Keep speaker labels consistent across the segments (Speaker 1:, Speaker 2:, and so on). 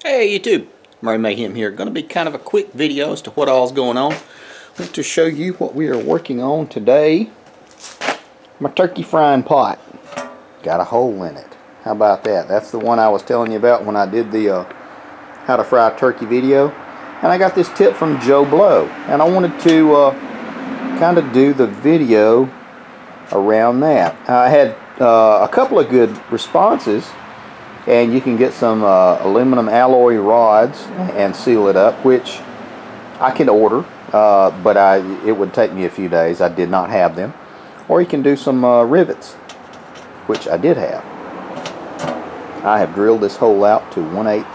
Speaker 1: Hey YouTube, Murray Mayhem here. Going to be kind of a quick video as to what all's going on. I want to show you what we are working on today. My turkey frying pot. Got a hole in it. How about that? That's the one I was telling you about when I did the how to fry turkey video. And I got this tip from Joe Blow. And I wanted to kind of do the video around that. I had a couple of good responses. And you can get some aluminum alloy rods and seal it up, which I can order, but it would take me a few days. I did not have them. Or you can do some rivets, which I did have. I have drilled this hole out to 1/8.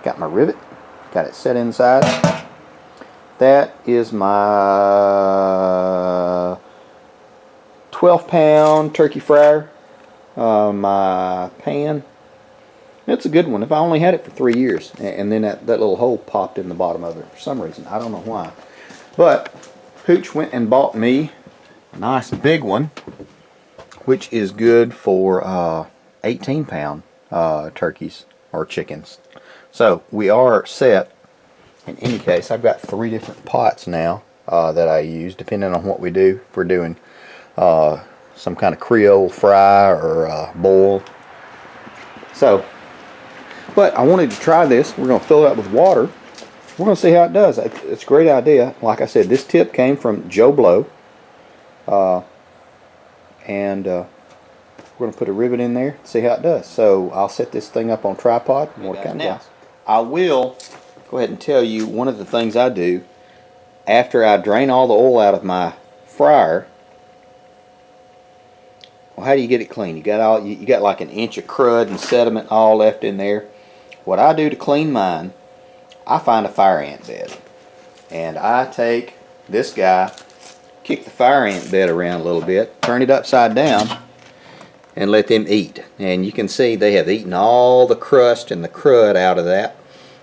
Speaker 1: Got my rivet, got it set inside. That is my 12-pound turkey fryer, my pan. It's a good one. If I only had it for 3 years, and then that little hole popped in the bottom of it for some reason. I don't know why. But Pooch went and bought me a nice big one, which is good for 18-pound turkeys or chickens. So we are set. In any case, I've got 3 different pots now that I use, depending on what we do. If we're doing some kind of Creole fry or boil. So, but I wanted to try this. We're going to fill it up with water. We're going to see how it does. It's a great idea. Like I said, this tip came from Joe Blow. And we're going to put a rivet in there, see how it does. So I'll set this thing up on tripod. Now, I will go ahead and tell you one of the things I do after I drain all the oil out of my fryer. Well, how do you get it clean? You got like an inch of crud and sediment all left in there. What I do to clean mine, I find a fire ant bed, and I take this guy, kick the fire ant bed around a little bit, turn it upside down, and let them eat. And you can see they have eaten all the crust and the crud out of that.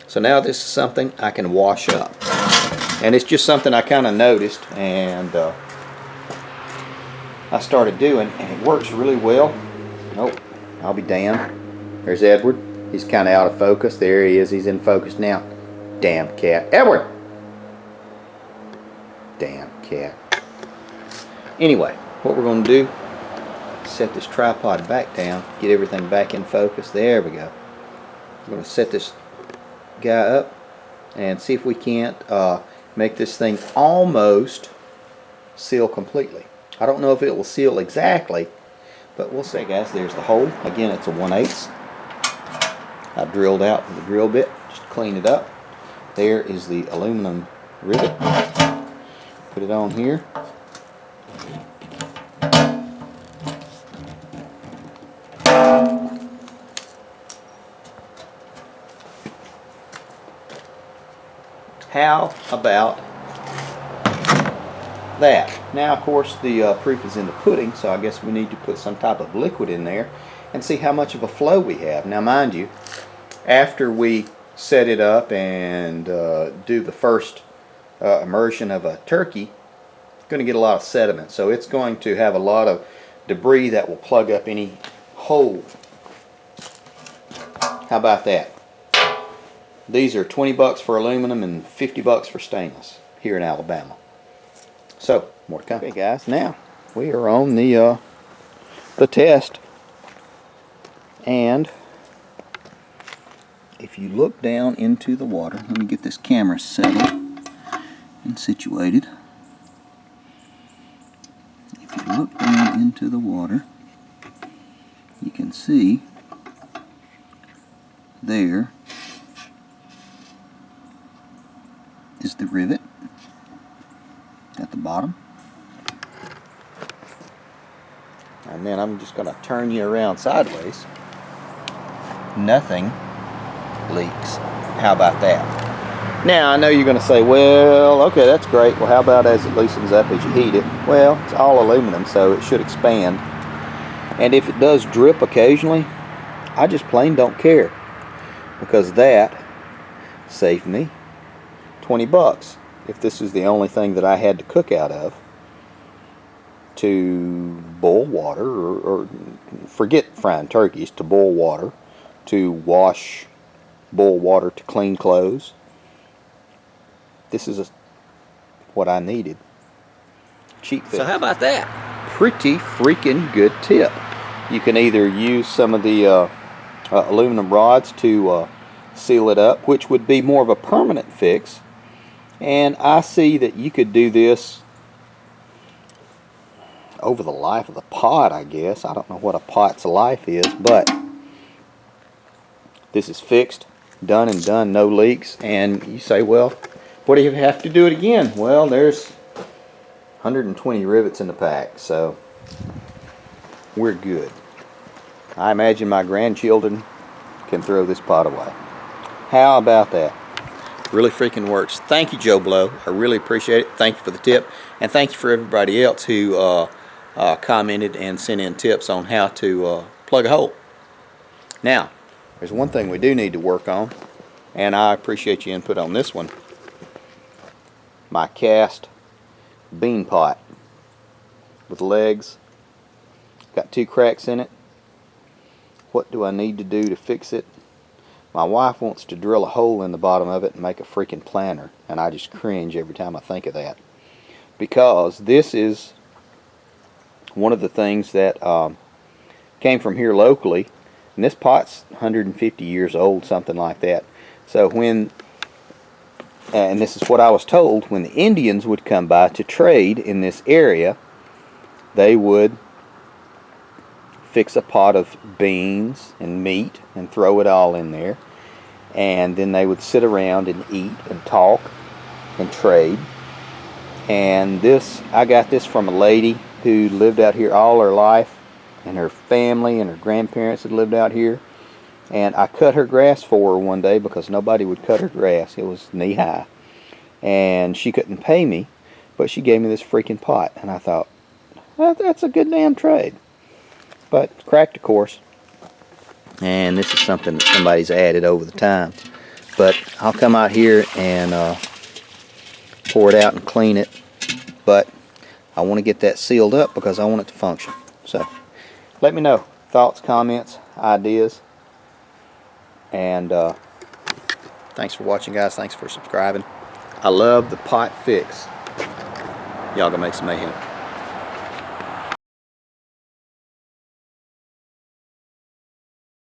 Speaker 1: So now this is something I can wash up, and it's just something I kind of noticed, and I started doing, and it works really well. Nope, I'll be damned. There's Edward. He's kind of out of focus. There he is. He's in focus now. Damn cat. Edward! Damn cat. Anyway, what we're going to do, set this tripod back down, get everything back in focus. There we go. We're going to set this guy up and see if we can't make this thing almost seal completely. I don't know if it will seal exactly, but we'll see. Guys, there's the hole. Again, it's a 1/8. I drilled out with a drill bit just to clean it up. There is the aluminum rivet. Put it on here. How about that? Now, of course, the proof is in the pudding, so I guess we need to put some type of liquid in there and see how much of a flow we have. Now, mind you, after we set it up and do the first immersion of a turkey, it's going to get a lot of sediment, so it's going to have a lot of debris that will plug up any hole. How about that? These are 20 bucks for aluminum and 50 bucks for stainless here in Alabama. So, more to come. Okay, guys, now we are on the test, and if you look down into the water, let me get this camera settled and situated. If you look down into the water, you can see there is the rivet at the bottom, and then I'm just going to turn you around sideways. Nothing leaks. How about that? Now I know you're going to say, well, okay, that's great. Well, how about as it loosens up as you heat it? Well, it's all aluminum, so it should expand, and if it does drip occasionally, I just plain don't care, because that saved me 20 bucks. If this is the only thing that I had to cook out of to boil water, or forget frying turkeys, to boil water, to wash, boil water to clean clothes. This is what I needed. Cheap fix. So how about that? Pretty freaking good tip. You can either use some of the aluminum rods to seal it up, which would be more of a permanent fix. And I see that you could do this over the life of the pot, I guess. I don't know what a pot's life is, but this is fixed, done and done, no leaks. And you say, well, what do you have to do it again? Well, there's 120 rivets in the pack, so we're good. I imagine my grandchildren can throw this pot away. How about that? Really freaking works. Thank you, Joe Blow. I really appreciate it. Thank you for the tip, and thank you for everybody else who commented and sent in tips on how to plug a hole. Now, there's one thing we do need to work on, and I appreciate your input on this one. My cast bean pot with legs. Got 2 cracks in it. What do I need to do to fix it? My wife wants to drill a hole in the bottom of it and make a freaking planter, and I just cringe every time I think of that, because this is one of the things that came from here locally, and this pot's 150 years old, something like that. So when, and this is what I was told, when the Indians would come by to trade in this area, they would fix a pot of beans and meat and throw it all in there, and then they would sit around and eat and talk and trade. And this, I got this from a lady who lived out here all her life, and her family and her grandparents had lived out here. And I cut her grass for her one day because nobody would cut her grass. It was knee high, and she couldn't pay me, but she gave me this freaking pot, and I thought, well, that's a good damn trade. But it's cracked, of course, and this is something that somebody's added over the time. But I'll come out here and pour it out and clean it, but I want to get that sealed up because I want it to function. So let me know thoughts, comments, ideas, and thanks for watching, guys. Thanks for subscribing. I love the pot fix. Y'all gonna make some mayhem.